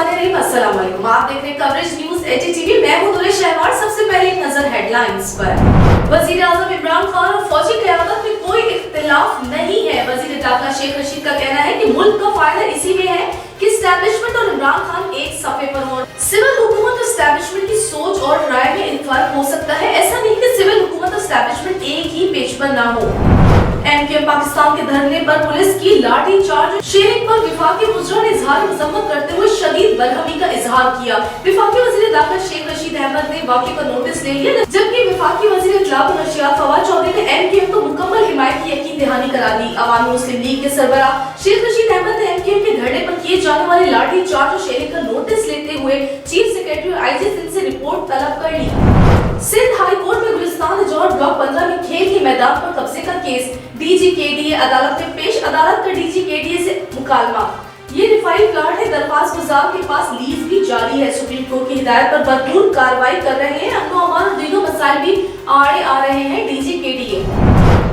अस्सलाम वालेकुम। आप देख रहे हैं कवरेज न्यूज एचटीवी। मैं हूं दुरे शहवार। सबसे पहले एक नजर हेडलाइंस पर। वजीर आजम इमरान खान और फौजी क़यादत में कोई इख्तिलाफ नहीं है। वजीर दाखिला शेख रशीद का कहना है कि मुल्क का फायदा इसी में है कि एस्टैब्लिशमेंट और इमरान खान एक सफे पर हों। सिविल हुकूमत और एस्टैब्लिशमेंट की सोच और राय में फर्क हो सकता है। ऐसा नहीं कि सिविल हुकूमत और एस्टैब्लिशमेंट एक ही पेज पर ना हो। एमक्यूएम पाकिस्तान के धरने पर पुलिस की लाठी चार्ज। शेयरिंग पर विफाकी वज़ीर ने इजहार मजम्मत करते हुए शदीद बरहमी का इजहार किया। विफाकी वज़ीर दाखिला शेख रशीद अहमद ने वाक़े का नोटिस ले लिया, जबकि विफाकी वज़ीर इत्तलात और नशियात फवाद चौधरी ने एमक्यूएम को मुकम्मल हिमायत की यकीन दहानी करा दी। अवामी मुस्लिम लीग के सरबराह शेख रशीद अहमद ने एमक्यूएम के धरने पर किए जाने वाले लाठी चार्ज और शेयरिंग का नोटिस लेते हुए चीफ सेक्रेटरी और आईजी सिंध से रिपोर्ट तलब कर ली। सिंध हाई कोर्ट में गुलिस्तान जोड़ ब्लॉक 15 में खेल के मैदान पर कब्जे का केस। डीजीकेडीए अदालत में पेश। अदालत का डीजीकेडीए से मुकालमा। ये रिफाइल प्लांट है, दरख्वास्त गुजार के पास लीज भी जारी है। सुप्रीम कोर्ट की हिदायत पर भरपूर कार्रवाई कर रहे हैं। अमन अमान और दीगर मसाइल भी आड़े आ रहे हैं डीजीकेडीए।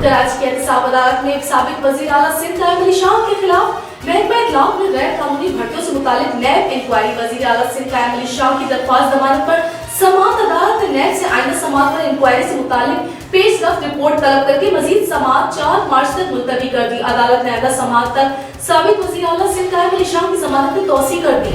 कराची की एहतसाब अदालत ने साबिक वजीर आला सिंध नायब अली शाह के खिलाफ महकमा इत्तलात में गैर कानूनी भर्तियों से मुतालिक नैब इंक्वायरी। वजीर आला सिंध नायब अली शाह की दरख्वास्त जमानत पर समाअत अदालत ने नैब से आइंदा समाअत पर इंक्वायरी से मुतालिक पेश रफ्त रिपोर्ट तलब करके मजीद समाअत 4 मार्च तक मुलतवी कर दी। अदालत ने आइंदा समाअत तक साबिक वजीर आला सिंध नायब अली शाह की जमानत में तौसी कर दी।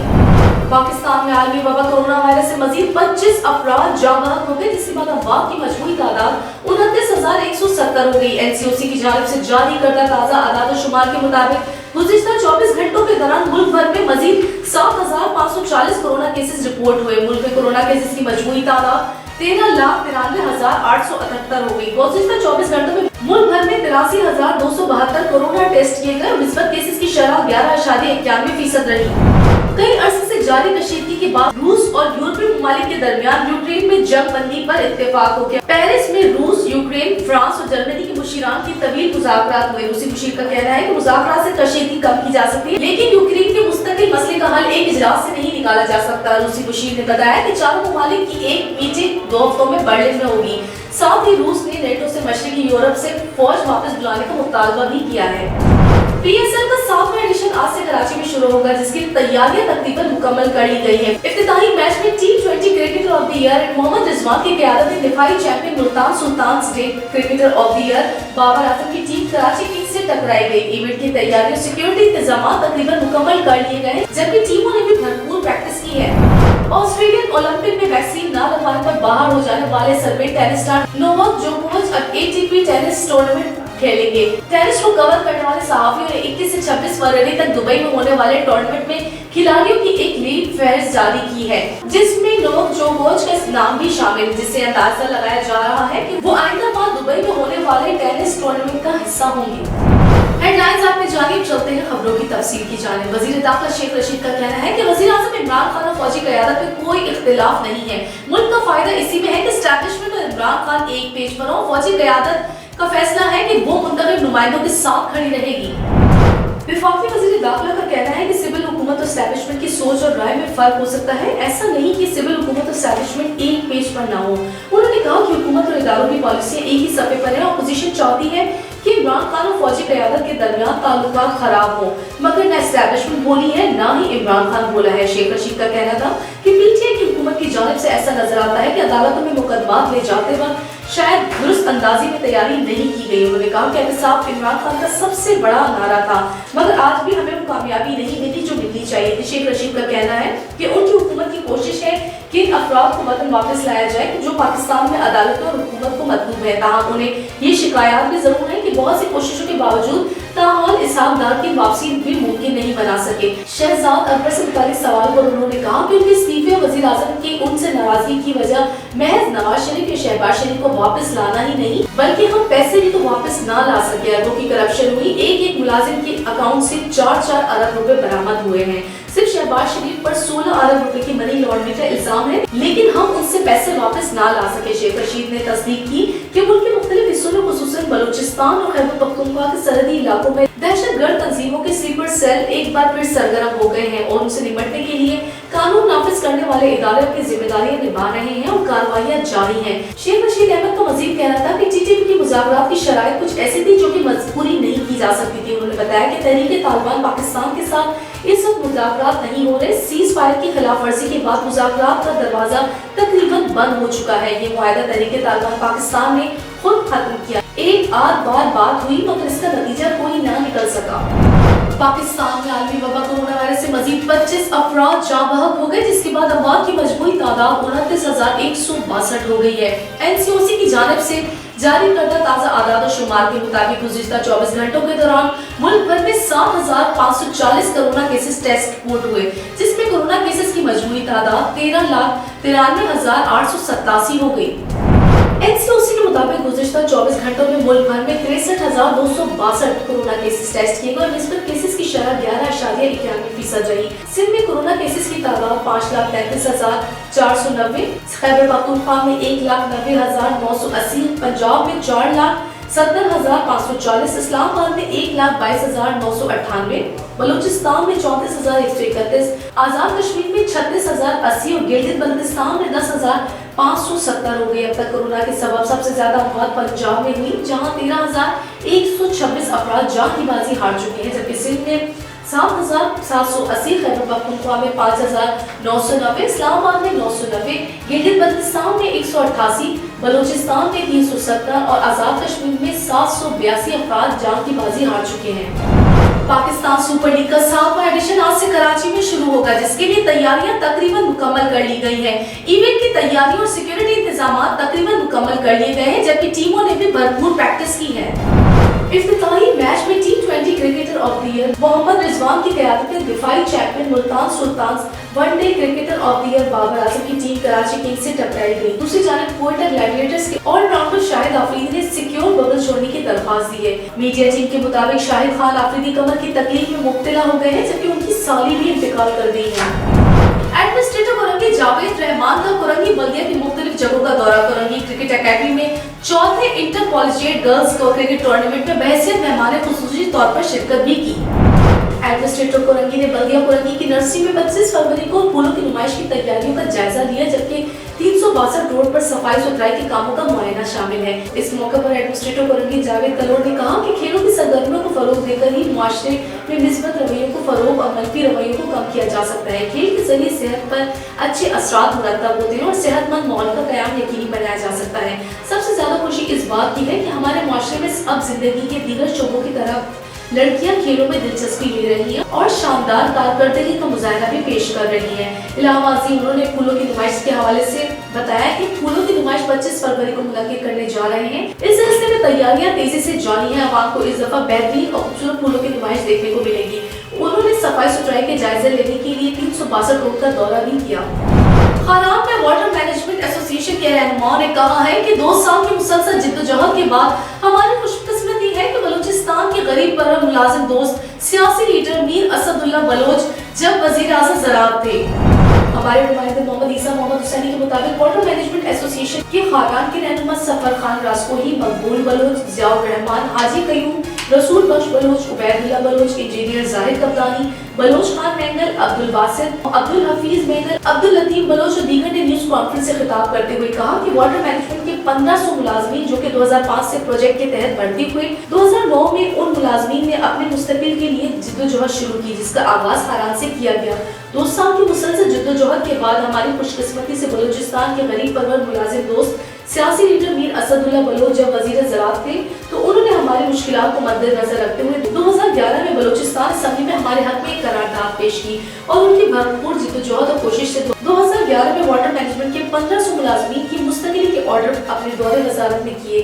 पाकिस्तान में आलमी वबा कोरोना वायरस से मजीद 25 अफराद जाँ बहक हो गए, जिसके बाद अफवाद की मजमूई तादाद 29,170 हो गई। एनसीओसी की जानिब से जारी करदा ताज़ा आदाद शुमार के मुताबिक गुज़िश्ता 24 घंटों के दौरान मुल्क भर में मजीद 7,540 कोरोना केसेस रिपोर्ट हुए। मुल्क में कोरोना केसेस की मजमूई तादाद 13,93,878 हो गई। गुज़िश्ता 24 घंटों में मुल्क भर में 83,272 कोरोना टेस्ट किए गए। मुस्बत केसेस की शरह 11.91% रही। कई अरसे से जारी कशीदगी के बाद रूस और यूरोपीय ममालिक के दरमियान यूक्रेन में जंग बंदी पर इत्तेफाक हो गया। पेरिस में रूस, यूक्रेन, फ्रांस और जर्मनी के मुशीरान की तवील मुज़ाकरात हुए। रूसी मुशीर का कहना है कि मुज़ाकरात से कशीदगी कम की जा सकती है, लेकिन यूक्रेन के मुस्तकिल मसले का हल एक इजलास से नहीं निकाला जा सकता। रूसी मुशीर ने बताया कि चारों ममालिक की एक मीटिंग 2 हफ्तों में बर्लिन में होगी। साथ ही रूस ने नेटो से मशरकी यूरोप से फौज वापस बुलाने का मुतालबा भी किया है। पीएसएल का 7वां एडिशन आज से कराची में शुरू होगा, जिसकी तैयारियां तकरीबन मुकम्मल कर ली गई है। इफ्तिताही मैच में T20 cricketer of the year Mohammad Rizwan की क़यादत में दिफाई champion Multan Sultan state cricketer of the year Babar Azam की टीम कराची किंग्स से टकराई गई। इवेंट की तैयारियों सिक्योरिटी इंतजाम तकरीबन मुकम्मल कर लिए गए, जबकि टीमों ने भी भरपूर प्रैक्टिस की है। ऑस्ट्रेलियन ओलंपिक में वैक्सीन न लगवाने पर बाहर हो जाने वाले सर्बियन टेनिस स्टार नोवाक जोकोविच अब एटीपी टेनिस टूर्नामेंट खेलेंगे। टेनिस को कवर करने वाले सहाफियों ने 21 से 26 फरवरी तक दुबई में होने वाले टूर्नामेंट में खिलाड़ियों की एक लीग फहरिस्त जारी की है, जिसमें नोवाक जोकोविच का नाम भी शामिल, जिससे अंदाजा लगाया जा रहा है कि वो आइंदा माह दुबई में होने वाले टेनिस टूर्नामेंट का हिस्सा होंगे। हेडलाइंस आपने जानिब चलते हैं खबरों की तफसील की जानिब। वजीर दाखिला शेख रशीद का कहना है कि वजीर आजम इमरान खान और फौजी क़यादत में कोई इख्तिलाफ नहीं है। मुल्क का फायदा इसी में है कि एस्टैब्लिशमेंट और इमरान खान एक पेज पर हो। फौजी क़यादत का फैसला है कि वो मुंतखब नुमाइंदों के साथ खड़ी रहेगी। विफाकी वज़ीर दाखिला का कहना है कि सिविल हुकूमत और एस्टैब्लिशमेंट की सोच और राय में फर्क हो सकता है। ऐसा नहीं कि सिविल हुकूमत और एस्टैब्लिशमेंट एक पेज पर ना हो। उन्होंने कहा कि हुकूमत और इदारों की पॉलिसियां एक ही सफ़े पर है। अपोजिशन चाहती है कि इमरान खान और फौजी क़यादत के दरमियान ताल्लुकात खराब हो, मगर न एस्टैब्लिशमेंट बोली है ना ही इमरान खान बोला है। शेख रशीद का कहना था कि पीटीआई की हुकूमत की जानिब से ऐसा नजर आता है कि अदालतों में मुकदमात ले जाते वक्त शायद दुरुस्त अंदाजी में तैयारी नहीं की गई। उन्होंने कहा कि एहतसाब इमरान खान का सबसे बड़ा नारा था, मगर आज भी हमें वो कामयाबी नहीं मिली जो मिलनी चाहिए थी। शेख रशीद का कहना है कि उनकी हुकूमत की कोशिश है कि इन अफराद को वतन वापस लाया जाए जो पाकिस्तान में अदालतों और हुकूमत को मतलूब है। ताहम उन्हें ये शिकायत भी जरूर है कि बहुत सी कोशिशों के बावजूद ताहाल इसहाकदार की वापसी भी मुमकिन नहीं बना सके। शहजाद अकबर से मुतालिक सवाल पर उन्होंने कहा कि उनके इस्तीफे वज़ीर आज़म की उनसे नाराजगी की वजह महज नवाज शरीफ या शहबाज शरीफ को वापस लाना ही नहीं, बल्कि हम पैसे भी तो वापस ना ला सके। अरबों की करप्शन हुई। एक मुलाजिम के अकाउंट से 4 अरब रुपए बरामद हुए हैं। सिर्फ शहबाज शरीफ पर 16 अरब रुपए की मनी लॉन्ड्रिंग का इल्जाम है, लेकिन हम उनसे पैसे वापस ना ला सके। शेख रशीद ने तस्दीक की कि मुल्क के मुख्तलिफ हिस्सों में खुसूसन बलूचिस्तान और खैबर पख्तूनख्वा के सरहदी इलाकों में दहशतगर्द तंजीमों के स्लीपर सेल एक बार फिर सरगर्म हो गए हैं और उनसे निपटने के लिए कानून नाफिज करने वाले इदारे अपनी जिम्मेदारियां निभा रहे हैं और कार्रवाइयां जारी हैं। शेख रशीद अहमद का मजीद कहना था कि टीटीपी की मुज़ाकरात की शराइत कुछ ऐसी थी जो कि पूरी नहीं की जा सकती थी। उन्होंने बताया कि तहरीक तालिबान पाकिस्तान के साथ इस वक्त मुज़ाकरात नहीं हो रहे। सीज फायर की खिलाफ वर्जी के बाद मुज़ाकरात का दरवाजा तकरीबन बंद हो चुका है। ये मुआहदा तहरीके तालिबान पाकिस्तान ने खुद खत्म किया। एक आध बार बात हुई मगर इसका नतीजा कोई ना निकल सका। पाकिस्तान में आलमी वबा कोरोना वायरस से मजीद 25 अफराद जाँ बहक हो गए, जिसके बाद अमवात की मजमूई तादाद 29,162 हो गई है। NCOC की जानिब से जारी करदा ताज़ा आदाद शुमार के मुताबिक गुज़िश्ता 24 घंटों के दौरान मुल्क भर में 7,540 कोरोना केसेस टेस्ट रिपोर्ट हुए, जिसमें कोरोना केसेस की मजमूई तादाद 13,93,887 हो गई। NCOC के मुताबिक गुज़िश्ता 24 घंटों में मुल्क भर में 63,262 कोरोना केसेस टेस्ट किए गए और निस्बत केसेस की शरह 11.91% रही। सिंध में कोरोना केसेस की तादाद 5,33,490, खैबर पख्तूनख्वा में 1,90,980, पंजाब में 4,70,540, इस्लामाबाद में 1,22,998, बलूचिस्तान में 34,131, आजाद कश्मीर में 36,080 और गिलगित बल्तिस्तान में 10,570 हो गई। अब तक कोरोना के सबब सबसे ज्यादा मौत पंजाब में हुई, जहां 13,126 अफराद जान की बाजी हार चुके हैं, जबकि सिंध में 7,780, खैबर पख्तूनख्वा में 5,990, इस्लामाबाद में 990, गिलगित बल्तिस्तान में 188, बलूचिस्तान में 370 और आजाद कश्मीर में 782 अफराद जान की बाजी हार चुके हैं। पाकिस्तान सुपर लीग का 7वां एडिशन आज से कराची में शुरू होगा, जिसके लिए तैयारियां तकरीबन मुकम्मल कर ली गई हैं। इवेंट की तैयारियों और सिक्योरिटी इंतजामात तकरीबन मुकम्मल कर लिए गए हैं, जबकि टीमों ने भी भरपूर प्रैक्टिस की है। इफ्तिताही मैच में T20 cricketer of the year Mohammad Rizwan की क़यादत में दिफाई champion Multan Sultans one day cricketer of the year Babar Azam की टीम कराची किंग्स से टकराई गई। दूसरी जानब क्वेटा ग्लैडिएटर्स के ऑलराउंडर शाहिद आफरीदी ने सिक्योर बबल छोड़ने की दरख्वास्त दी है। मीडिया टीम के मुताबिक शाहिद खान आफरीदी कमर की तकलीफ में मुब्तला हो गए हैं, जबकि उनकी साली भी इंतकाल कर गई है। एडमिनिस्ट्रेटर कोरंगी जावेद रहमान का कोरंगी बल्दिया की मुख्तलिफ जगहों का दौरा। कोरंगी क्रिकेट अकेडमी में चौथे inter collegiate girls cricket tournament में बहसियत मेहमान खुसूसी तौर पर शिरकत भी की। एडमिनिस्ट्रेटर कोरंगी ने बल्दिया कोरंगी की नर्सरी में 25 फरवरी को फूलों की नुमाइश की तैयारियों का जायजा लिया, जबकि 362 रोड पर सफाई सुथराई के कामों का मुआयना शामिल है। इस मौके पर एडमिनिस्ट्रेटर कोरंगी जावेद कलोर ने कहा कि खेलों की सरगर्मियों को फरोग देकर ही मुआशरे में मिस्बत रवैयों को फरोग और मनफी रवैयों को कम किया जा सकता है। खेल के जरिए सेहत पर अच्छे असरात मुरतब होते हैं और सेहतमंद माहौल का क़याम यकीनी बनाया जा सकता है। सबसे ज्यादा खुशी इस बात की है कि हमारे मुआशरे में अब जिंदगी के दीगर शोबों की तरह लड़कियां खेलों में दिलचस्पी ले रही हैं और शानदार कारकर्दगी का मुजाहिरा भी पेश कर रही हैं। इलाहाबादी उन्होंने फूलों की नुमाइश के हवाले से बताया कि फूलों की नुमाइश 25 फरवरी को मुनक्किद करने जा रहे हैं। इस सिलसिले में तैयारियां तेजी से जारी हैं। आवाम को इस दफा बेहतरीन और खूबसूरत फूलों की नुमाइश देखने को मिलेगी। उन्होंने सफाई सुथराई के जायजे लेने के लिए 362 रोड का दौरा भी किया। खाराम में वाटर मैनेजमेंट एसोसिएशन के रहनुमा ने कहा है कि 2 साल की मुसलसल जिद्दोजहद के बाद हमारी खुशकिस्मती है कि बलूचिस्तान के गरीब पर मुलाजिम दोस्त सियासी लीडर मीर असदुल्ला बलोच जब वजीर आज़म ज़राअत थे। हमारे नुमाइंदे मोहम्मद ईसा मोहम्मद हुसैनी के मुताबिक वाटर मैनेजमेंट एसोसिएशन के खारान के रहनुमा सफर खान रास्कोही, मकबूल बलोच, जियाउर रहमान, हाजी कयूम, रसूल बख्श बलोच, उबैदुल्ला बलोच, इंजीनियर जाहिद कप्तानी, बलोच खान मेंगल, अब्दुल बासित, अब्दुल हफीज मेंगल, अब्दुल लतीफ बलोच और दीगर ने न्यूज कॉन्फ्रेंस से खिताब करते हुए कहा कि वाटर मैनेजमेंट के 1500 मुलाजमीन जो कि 2005 से प्रोजेक्ट के तहत भर्ती हुए, 2009 में उन मुलाजमीन ने अपने मुस्तकिल के लिए जिद्दोजहद शुरू की, जिसका आगाज खारान से किया गया। 2 साल की मुसलसल जिद्दोजहद के बाद हमारी खुशकिस्मती से बलूचिस्तान के गरीब परवर मुलाजिम दोस्त सियासी लीडर मीर असदुल्ला बलोच जब वजीर ज़राअत थे तो उन्होंने हमारी मुश्किलात को मद्देनजर रखते हुए 2011 में बलूचिस्तान असेंबली में हमारे हक में एक करारदाद पेश की और उनकी भरपूर जिद्दोजहद और कोशिश से 2011 में वाटर मैनेजमेंट के 1500 मुलाजमीन की मुस्तकिली के ऑर्डर अपने दौरे वजारत में किए।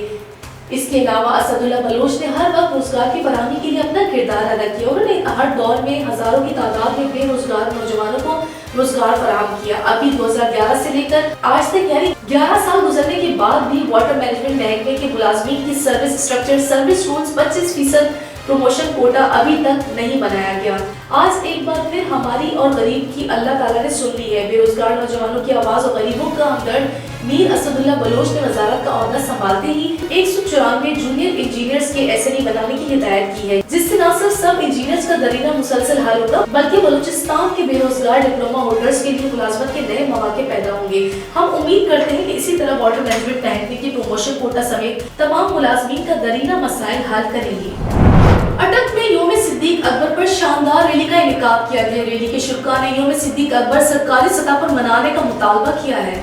इसके अलावा असदुल्ला बलोच ने हर वक्त रोजगार की फराहमी के लिए अपना किरदार अदा किया। उन्होंने हर दौर में हजारों की तादाद में बेरोजगार नौजवानों को रोजगार फराहम किया। अभी 2011 से लेकर आज तक यानी 11 साल गुजरने के बाद भी वाटर मैनेजमेंट महकमे के मुलाजमीन की service structure service rules 25% promotion quota अभी तक नहीं बनाया गया। आज एक बार फिर हमारी और गरीब की अल्लाह ताला ने सुन ली है। बेरोजगार नौजवानों की आवाज और गरीबों का हमदर्द मीर असदुल्ला बलोच ने वजारत का ओहदा संभालते ही 194 जूनियर इंजीनियर्स के SNE बनाने की हिदायत की है, जिससे न सिर्फ सब इंजीनियर्स का दरीना मुसलसल हल होगा बल्कि बलूचिस्तान के बेरोजगार डिप्लोमा होल्डर्स के लिए मुलाजमत के नए मौके पैदा होंगे। हम उम्मीद करते हैं कि इसी तरह वाटर मैनेजमेंट महकमे की प्रमोशन कोटा समेत तमाम मुलाजमीन का दरीना मसाइल हल करेंगे। अटक में योम सिद्दीक अकबर पर शानदार रैली का इनेकाद किया गया। रैली के शुरा ने यौम सिद्दीक अकबर सरकारी सतह पर मनाने का मुतालबा किया है।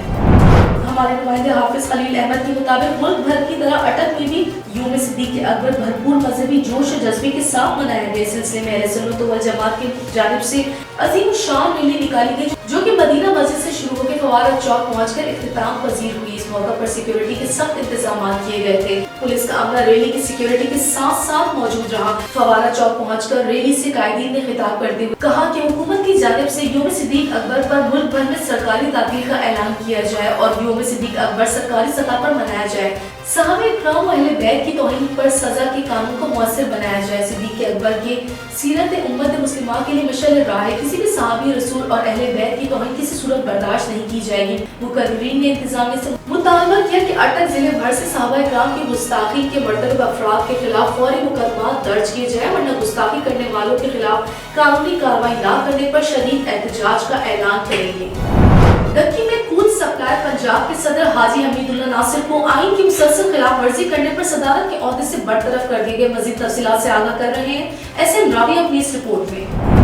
हमारे नुमाइंदे हाफिज खलील अहमद के मुताबिक मुल्क भर की तरह अटक में भी यौम सिद्दीक अकबर भरपूर मजहबी जोश और जज्बे के साथ मनाया गया। इस सिलसिले में अहले सुन्नत वल जमात की जानिब से अजीम शान रैली निकाली गई जो कि मदीना मस्जिद से शुरू होकर फवारा चौक पहुंचकर इख्तिताम पजीर हुई। इस मौका पर सिक्योरिटी के सख्त इंतजाम किए गए थे। पुलिस का अमला रैली की सिक्योरिटी के साथ साथ मौजूद रहा। फवारा चौक पहुंचकर रैली से कायदीन ने खिताब करते हुए कहा कि हुकूमत की जानिब से यौम सिद्दीक अकबर पर मुल्क भर में सरकारी तातील का ऐलान किया जाए और यौम सिद्दीक अकबर सरकारी सतह पर मनाया जाए। सहाबा इकराम व अहले बैत की तौहीन पर सजा के कानून को मुअस्सर बनाया जाए। सिद्दीक अकबर के सीरत उम्मत मुस्लिमा के लिए मशअल राह है। किसी भी सहाबी रसूल और अहले बैत की तौहीन किसी सूरत बर्दाश्त नहीं की जाएगी। मुकर्रिरीन ने इंतजामिया से मुतालबा किया कि अटक जिले भर से सहाबा इकराम की गुस्ताखी के मर्तबा अफराद के खिलाफ फौरी मुकदमा दर्ज किए जाए, वरना गुस्ताखी करने वालों के खिलाफ कानूनी कार्रवाई न करने पर शदीद एहतजाज का ऐलान करेंगे। डक्की में फूड सप्लायर पंजाब के सदर हाजी हमीदुल्लाह नासिर को आईन की मुसलसल खिलाफ वर्जी करने पर सदारत के ओहदे से बरतरफ कर दिए गए। मजीद तफसीलात से आगाह कर रहे हैं एसएम रावी अपनी इस रिपोर्ट में।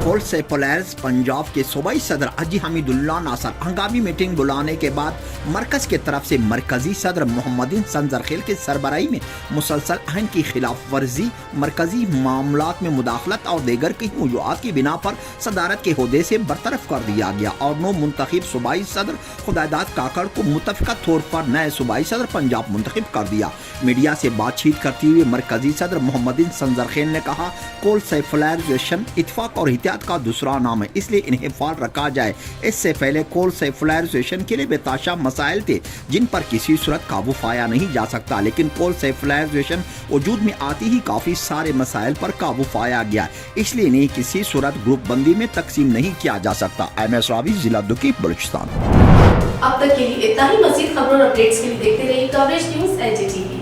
होल सेपलर्स पंजाब के सूबाई सदर हाजी हमीदुल्लाह नासर हंगामी मीटिंग बुलाने के बाद मरकज की तरफ से मरकजी सदर मोहम्मदीन संजरखेल के सरबराही में मुसलसल आइन की खिलाफ वर्जी, मरकजी मामलात में मुदाखलत और दीगर कई वजूहात की बिना पर सदारत के ओहदे से बरतरफ कर दिया गया और नौ मुंतखब सूबाई सदर खुदादाद काकड़ को मुतफ़िका तौर पर नए सूबाई सदर पंजाब मुंतखब कर दिया। मीडिया से बातचीत करते हुए मरकजी सदर मोहम्मदीन संजरखेल ने कहा, कोल सेफुलराइजेशन इत्तेफाक और इत्तेहाद का दूसरा नाम है, इसलिए इन्हें फाल रखा जाए। इससे पहले कोल सेफुलराइजेशन के लिए बेताशा मसाइल थे जिन पर किसी सूरत काबू पाया नहीं जा सकता, लेकिन कोल सेफुलराइजेशन वजूद में आती ही काफी सारे मसाइल पर काबू पाया गया, इसलिए इन्हें किसी सूरत ग्रुप बंदी में तकसीम नहीं किया जा सकता। MS रावी, जिला दुकी, बलूचिस्तान। अब तक के लिए इतना ही। मज़ीद खबरों और अपडेट्स के लिए देखते रहिए कवरेज न्यूज़ NDTV।